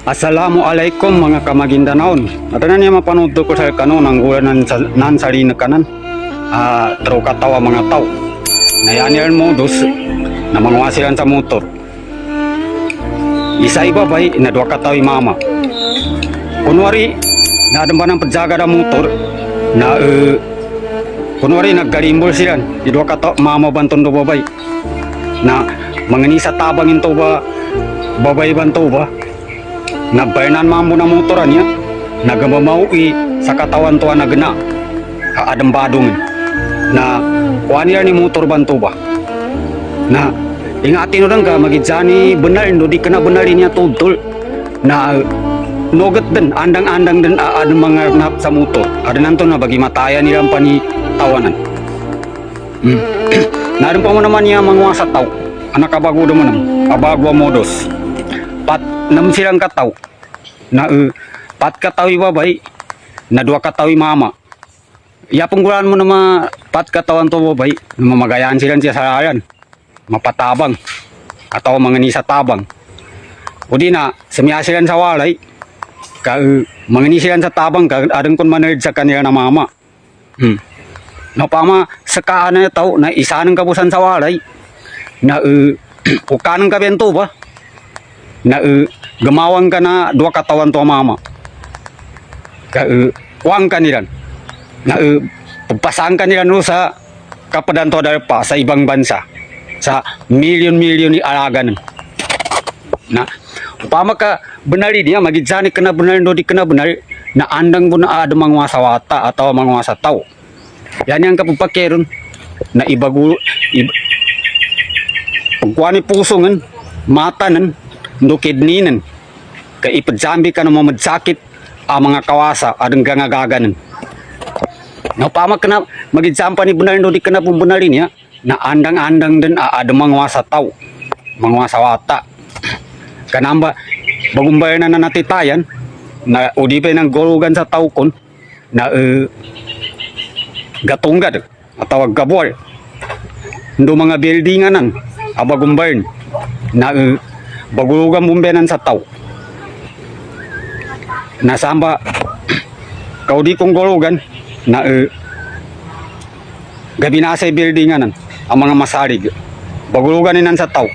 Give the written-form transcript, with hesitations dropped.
Assalamualaikum mga kamagindanaon. At na niya mapanood ko sa kanon ang ulan nan sari na kanan. Tro katawa mga tao. Nayanir modus na mangwasilan sa motor. Isa iba bay na dua katawi mama. Kunwari na adamba ng pagjaga ng motor na kunwari naggalimbol silan. Di dua kataw mama banton do babay. Na manganisa tabangin to ba babay banto ba? Nabaynan mambo na motoran niya, nagamamaui sa katawan to na gana, kaadang badong na kuha nila ni motor banto ba na ingatin orang ka magijani benar indo di kena benar niya tudol na nogat din andang-andang din ada mga nap sa motor ada nanto na bagi mataya nila pani tawanan. Narin pa mo naman niya manguasa tao anak kabago naman kabago modus pat nam silang kataw na pat katawi babay na dua katawi mama ya penggulaan mo na pat katawan to babay na mamagayan silang siya sa ayan mapatabang atau mangani sa tabang o di na semiya silang sa walay ka mangani silang sa tabang ka adang kun manerd sa kanila na mama no pama sekaan na tao na isa ng kabusan sa walay na ukanang kabento ba na gamawang ka na dua katawan to mama ka kuang kanilan na pagpasang kanilan no sa kapadan to pa sa ibang bansa sa milyon-milyon ni alagan na upama ka benari dia magijani kena benar no di kena benar na andang mo na ada mga wasawata atau mga wasataw yan yang kapapakeron na ibagulo pagkuani pusongan matanan no kidninan kay ipadyambi ka na mamadsakit ang mga kawasa adang gangagaganan no pamak na magidsampa ni benar no di ka na pumbenarin ya na andang-andang din ada mga wasataw mga wasawata kanamba bagumbayan na natitayan na udipay ng golugan sa tawkon na gatunggad atau gabol ndo mga buildinganan abagumbayan na bagulugan bumbenan sa tao nasamba kau di kong gulugan na gabi na sa buildinganan ang mga masarig bagulugan ninan sa tao